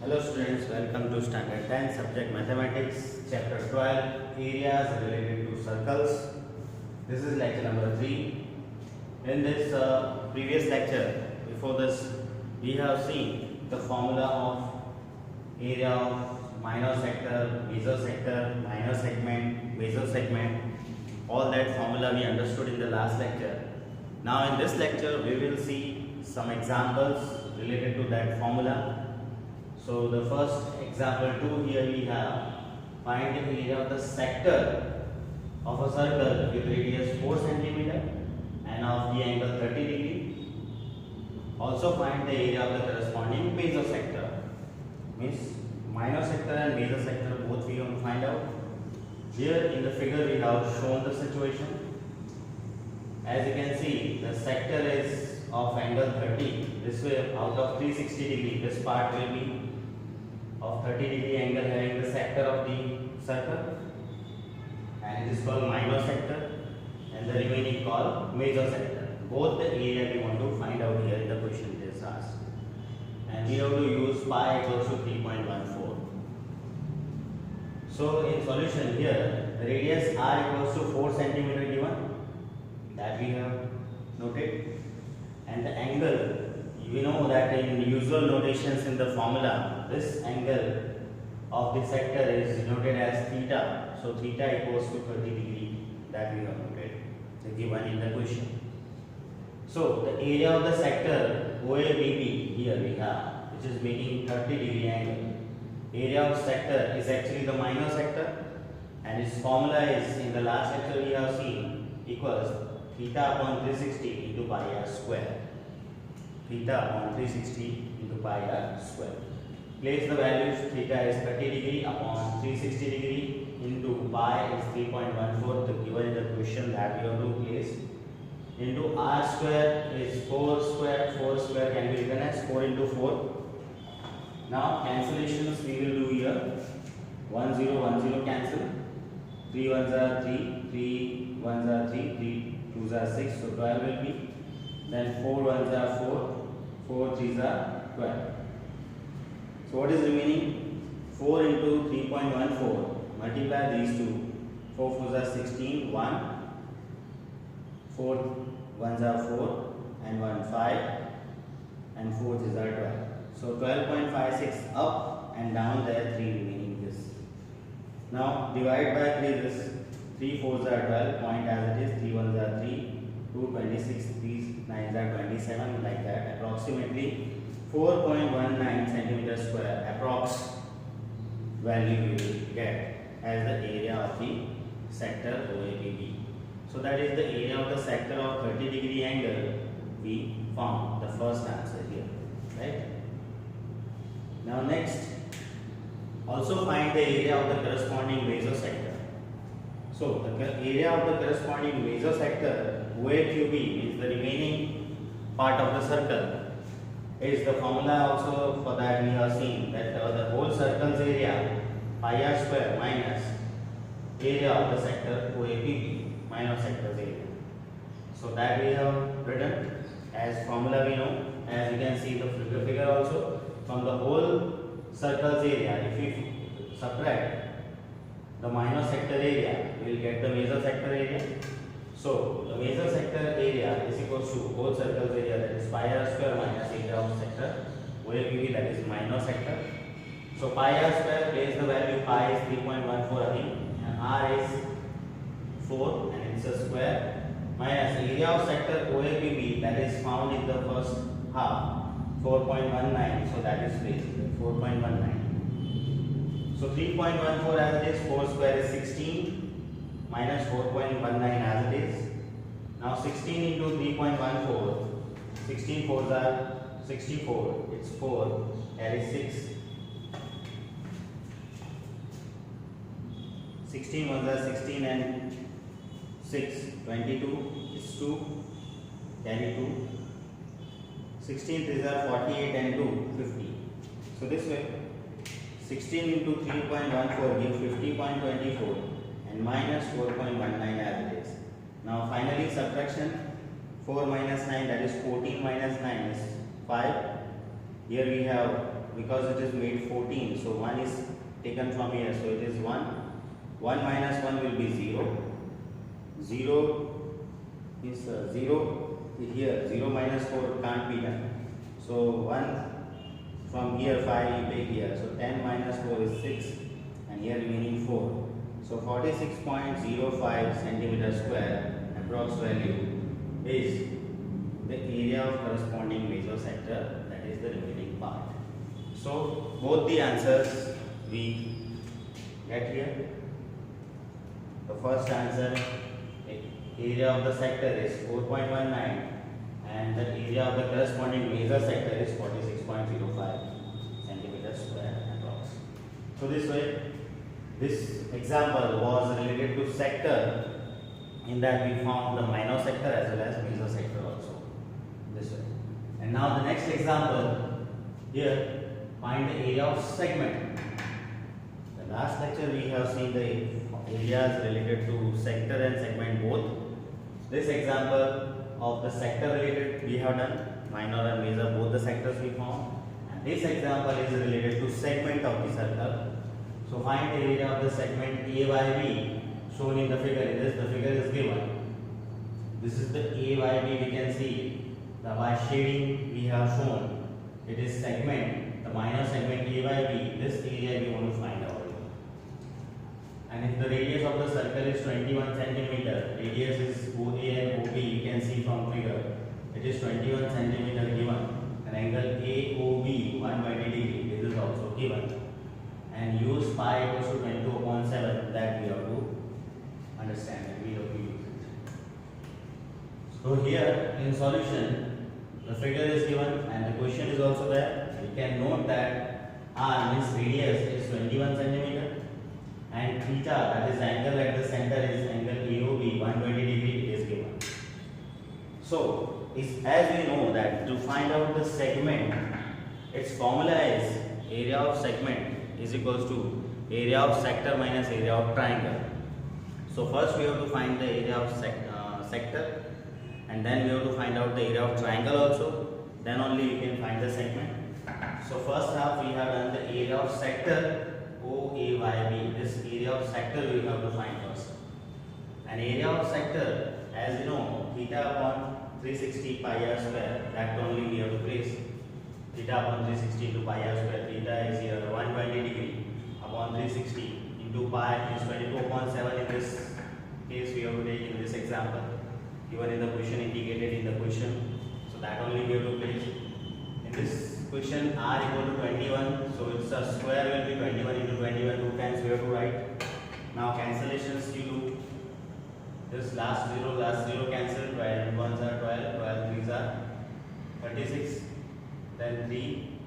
Hello students, welcome to Standard 10 Subject Mathematics, Chapter 12, Areas related to circles. This is lecture number 3. In this previous lecture, before this, we have seen the formula of area of minor sector, major sector, minor segment, major segment. All that formula we understood in the last lecture. Now in this lecture, we will see some examples related to that formula. So the first example 2 here we have, find the area of the sector of a circle with radius 4 cm and of the angle 30 degree. Also find the area of the corresponding major sector. Means minor sector and major sector both we want to find out. Here in the figure we have shown the situation. As you can see, the sector is of angle 30. This way out of 360 degree, this part will be of 30 degree angle having the sector of the circle, and it is called minor sector, and the remaining called major sector. Both the area we want to find out here in the question is asked, and we have to use pi equals to 3.14. So in solution here, the radius r equals to 4 cm given, that we have noted, and the angle, we know that in usual notations in the formula, this angle of the sector is denoted as theta. So theta equals to 30 degree, that we have noted, given in the question. So the area of the sector OABB here we have, which is making 30 degree angle. Area of sector is actually the minor sector, and its formula is, in the last lecture we have seen, equals theta upon 360 into pi r square. Theta upon 360 into pi r square. Place the values. Theta is 30 degree upon 360 degree into pi is 3.14, the given in the question that we have to place, into r square is 4 square. 4 square can be written as 4 into 4. Now cancellations we will do here. 1 0 1 0 cancel. 3 1s are 3, 3 1s are 3, 3 2s are 6, so 12 will be. Then 4 1s are 4, 4 3s are 12. So what is remaining? 4 into 3.14, multiply these two. 4 4s are 16, 1, 4 1s are 4, and 1 5, and 4 3s are 12. So 12.56 up and down there, 3 remaining this. Now divide by 3 this. 3 4s are 12, point as it is, 3 1s are 3, 2 26, 3 9s are 27, like that. Approximately 4.19 centimeter square approx value we will get as the area of the sector OABB. So that is the area of the sector of 30 degree angle we found, the first answer here, right? Now next, also find the area of the corresponding major sector. So the area of the corresponding major sector OAQB means the remaining part of the circle, is the formula also for that we have seen that the whole circle's area pi r square minus area of the sector OAPB, minor sector's area. So that we have written as formula we know. As you can see the figure also, from the whole circle's area, if we subtract the minor sector area, we will get the major sector area. So the major sector area is equals to whole circle's area, that is pi r square minus area of sector OAPB, that is minor sector. So pi r square, place the value. Pi is 3.14 again, and r is 4, and it's a square, minus area of sector OAPB, that is found in the first half, 4.19. So that is placed 4.19. So 3.14 as it is, 4 square is 16, minus 4.19 as it is. Now 16 into 3.14, 16 4s are 64, it's 4, carry 6. 16 1s are 16 and 6, 22 is 2, carry 2. 16 3s are 48 and 2, 50. So this way, 16 into 3.14 gives 50.24 and minus 4.19 as it is. Now finally subtraction, 4 minus 9, that is 14 minus 9 is 5. Here we have because it is made 14, so 1 is taken from here, so it is 1. 1 minus 1 will be 0. 0 is 0 here, 0 minus 4 can't be done. So 1 from here, 5 take here, so 10 minus 4 is 6 and here remaining 4. So 46.05 centimeter square approx value is the area of corresponding major sector, that is the remaining part. So both the answers we get here. The first answer, area of the sector is 4.19 and the area of the corresponding major sector is 46.05 centimeter square approx. So this way, this example was related to sector, in that we found the minor sector as well as major sector also. This way. And now the next example, here find the area of segment. The last lecture we have seen the areas related to sector and segment both. This example of the sector related we have done, minor and major both the sectors we found, and this example is related to segment of the circle. So find the area of the segment A by B shown in the figure. The figure is given. This is the A by B, we can see the by shading we have shown. It is segment, the minor segment A by B. This area we want to find out. And if the radius of the circle is 21 centimeter, radius is OA and OB, you can see from figure. It is 21 centimeter given. An angle AOB 120 degree. This is also given. And use pi equals to 22/7, that we have to understand and we have to use it. So here in solution, the figure is given and the question is also there. We can note that R means radius is 21 centimeter and theta, that is angle at the center, is angle AOB 120 degree is given. So as we know that to find out the segment, its formula is area of segment is equals to area of sector minus area of triangle. So first we have to find the area of sector, and then we have to find out the area of triangle also, then only we can find the segment. So first half we have done the area of sector OA by B. This area of sector we have to find first. An area of sector, as you know, theta upon 360 pi r square, that only we have to place. Theta upon 360 into pi r square, theta is here 120 degree upon 360 into pi is 22/7. In this case we have to take in this example, given in the question, indicated in the question. So that only we have to place. In this question r equal to 21, so its a square will be 21 into 21, 2 times we have to write. Now cancellations you do. This last zero cancel, 12 ones are 12, 12 threes are 36, then 3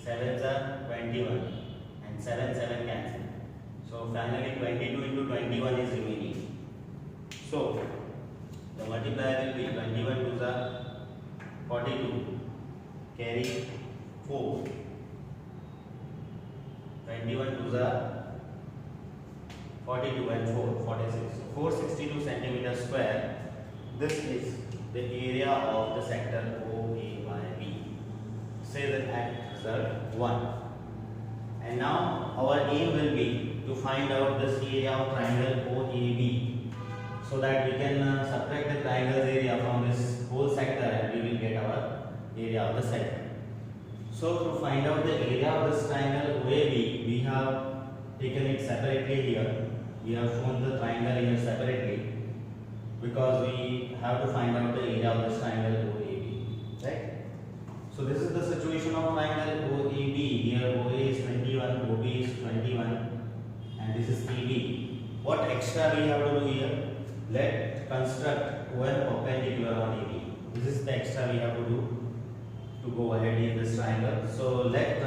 sevens are 21 and 7 cancel. So finally 22 into 21 is remaining. So the multiplier will be 21 twos are 42, carry 4, 21 twos are 42 and 4, 46. So 462 centimeter square. This is the area of the sector OA by B. Say that at result 1. And now our aim will be to find out this area of triangle OAB, so that we can subtract the triangle's area from this whole sector and we will get our area of the sector. So to find out the area of this triangle OAB, we have taken it separately here. We have shown the triangle here separately because we have to find out the area of this triangle OAB, right? So this is the situation of triangle OAB. Here OA is 21, OB is 21 and this is AB. What extra we have to do here? Let construct OM perpendicular on AB. This is the extra we have to do to go ahead in this triangle. So let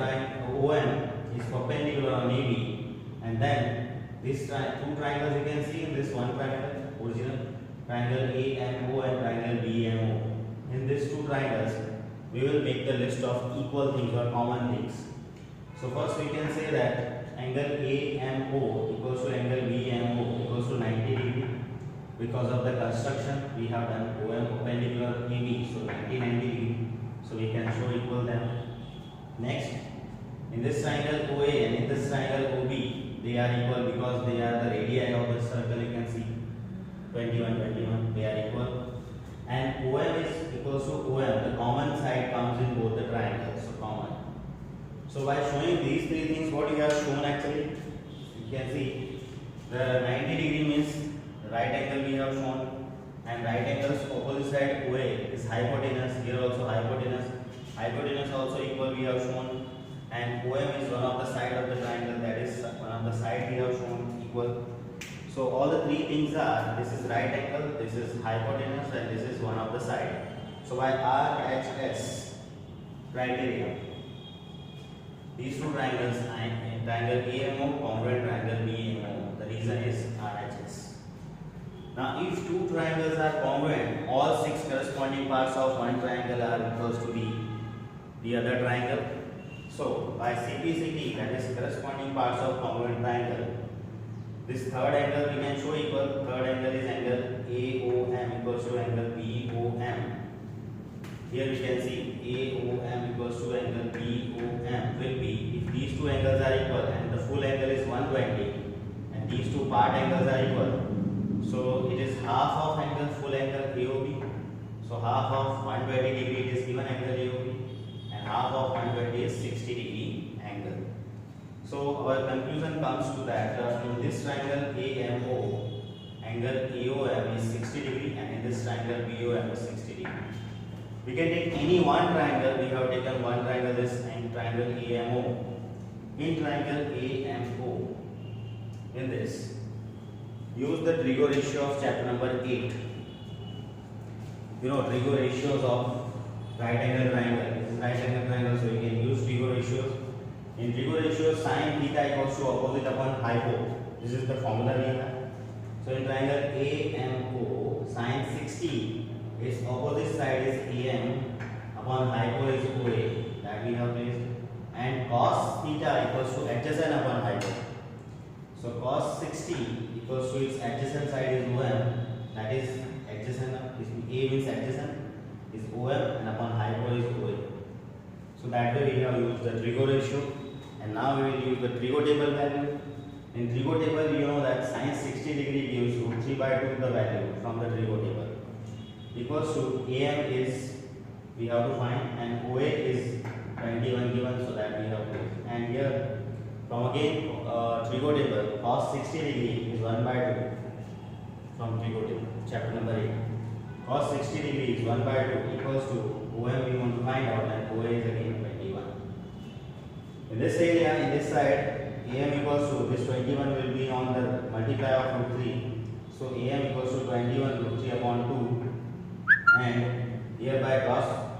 OM is perpendicular on AB, and then these two triangles you can see in this one triangle, original triangle AMO and triangle BMO. In these two triangles, we will make the list of equal things or common things. So first we can say that angle AMO equals to angle BMO equals to 90 degree. Because of the construction, we have done OM perpendicular AB, so 90 degree. So we can show equal them. Next, in this triangle OA and in this triangle OB, they are equal because they are the radii of the circle. You can see 21, 21, they are equal. And OM is equals to OM. The common side comes in both the triangles, so common. So by showing these three things, what you have shown actually, you can see the 90 degree means right angle we have shown, and right angles opposite side OA is hypotenuse. Here also hypotenuse. Hypotenuse also equal we have shown, and OM is one of the side of the triangle, that is one of the side we have shown equal. So all the three things are, this is right angle, this is hypotenuse, and this is one of the side. So by RHS criteria, these two triangles, triangle AMO, congruent triangle BMO, the reason is RHS. Now if two triangles are congruent, all six corresponding parts of one triangle are equals to the other triangle. So by CPCT, that is corresponding parts of congruent triangle, this third angle we can show equal. Third angle is angle AOM equals to angle BOM. Here we can see AOM equals to angle BOM will be, if these two angles are equal and the full angle is 120 and these two part angles are equal, so it is half of angle full angle AOB. So half of 120 degree it is given angle AOB, and half of 120 is 60 degree angle. So our conclusion comes to that in this triangle AMO, angle AOM is 60 degree, and in this triangle BOM is 60 degree. We can take any one triangle. We have taken one triangle, this triangle AMO. In triangle AMO, in this, use the Drigo ratio of chapter number 8. You know Drigo ratios of right angle triangle. This is right angle triangle, so you can use Drigo ratios. In Drigo ratios, sin theta equals to opposite upon hypo. This is the formula we have. So in triangle AMO, sin 60 its opposite side is AM upon hypo is OA, that we have placed, and cos theta equals to adjacent upon hypo. So cos 60 equals to its adjacent side is OM, that is adjacent, A means adjacent is OM, and upon hypo is OA. So that way we have used the Drigo ratio, and now we will use the Drigo table value. In Drigo table you know that sin 60 degree gives root 3 by 2 the value from the Drigo table, equals to AM is we have to find, and OA is 21 given, so that we have placed. And here from again Drigo table, cos 60 degree is 1 by 2 from Drigo table, chapter number 8. Cos 60 degree is 1 by 2 equals to OM we want to find out, and OA is again 21. In this area, in this side, AM equals to, this 21 will be on the multiply of root 3. So AM equals to 21 root 3 upon 2. And here by cross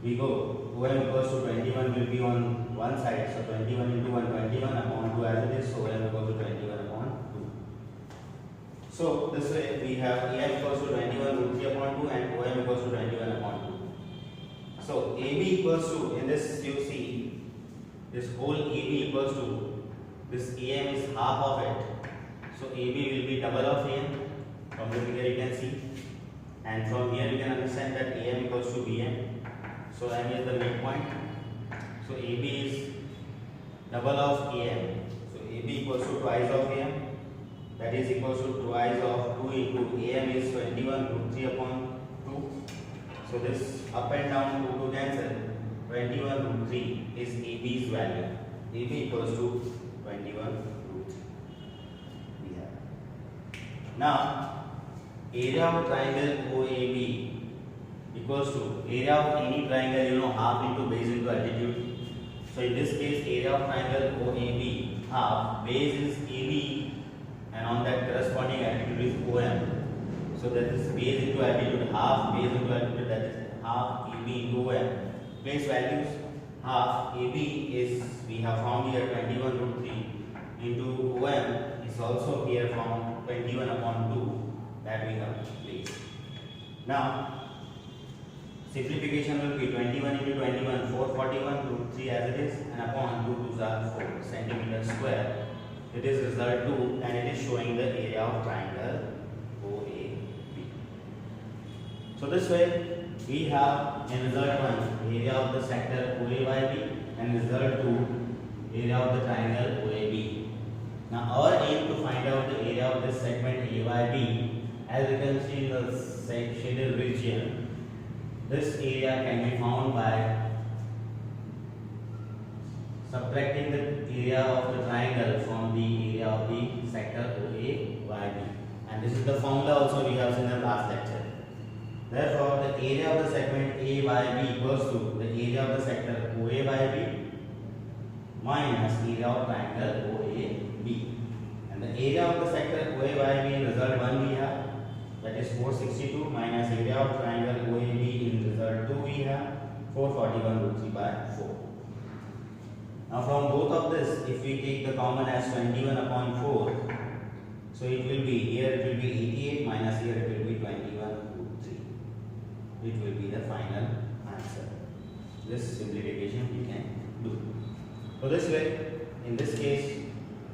we go, OM equals to 21 will be on one side, so 21 into 1, 21 upon 2 as it is, so OM equals to 21 upon 2. So this way we have AM equals to 21 root 3 upon 2 and OM equals to 21 upon 2. So AB equals to, in this you see, this whole AB equals to, this AM is half of it, so AB will be double of AM, from the figure you can see. And from here you can understand that AM equals to BM. So M is the midpoint. So AB is double of AM. So AB equals to twice of AM. That is equals to twice of 2 into AM is 21 root 3 upon 2. So this up and down 2 to cancel. 21 root 3 is AB's value. AB equals to 21 root 3. We have. Now area of triangle OAB equals to area of any triangle, you know, half into base into altitude. So in this case, area of triangle OAB, half, base is AB, and on that corresponding altitude is OM. So that is base into altitude, half base into altitude, that is half AB into OM. Place values, half AB is, we have found here 21 root 3 into OM is also here from 21 upon 2. That we have placed. Now simplification will be 21 into 21, 441 root 3 as it is, and upon 2 2s are 4 centimeter square. It is result 2, and it is showing the area of triangle OAB. So this way we have in result 1 area of the sector OA by B and result 2 area of the triangle OAB. Now our aim to find out the area of this segment A by B, as you can see in the shaded region, this area can be found by subtracting the area of the triangle from the area of the sector OA by B. And this is the formula also we have seen in the last lecture. Therefore, the area of the segment A by B equals to the area of the sector OA by B minus area of triangle OAB. And the area of the sector OA by B in result 1 we have, that is 462, minus area of triangle OAB in result 2 we have 441 root 3 by 4. Now from both of this, if we take the common as 21 upon 4, so it will be, here it will be 88 minus here it will be 21 root 3. It will be the final answer. This simplification we can do. So this way, in this case,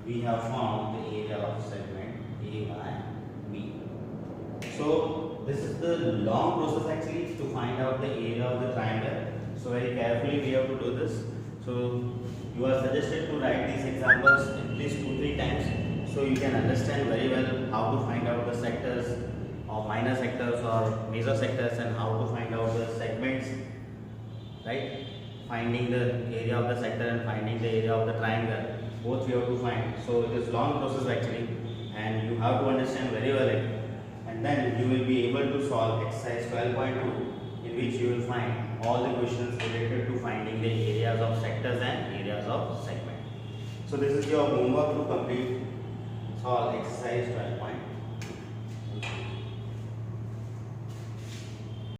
we have found the area of segment A by B. So this is the long process actually to find out the area of the triangle. So very carefully we have to do this. So you are suggested to write these examples at least 2-3 times, so you can understand very well how to find out the sectors or minor sectors or major sectors and how to find out the segments, right? Finding the area of the sector and finding the area of the triangle, both we have to find. So it is long process actually, and you have to understand very well it, and then you will be able to solve exercise 12.2, in which you will find all the questions related to finding the areas of sectors and areas of segment. So this is your homework to complete solve exercise 12.2.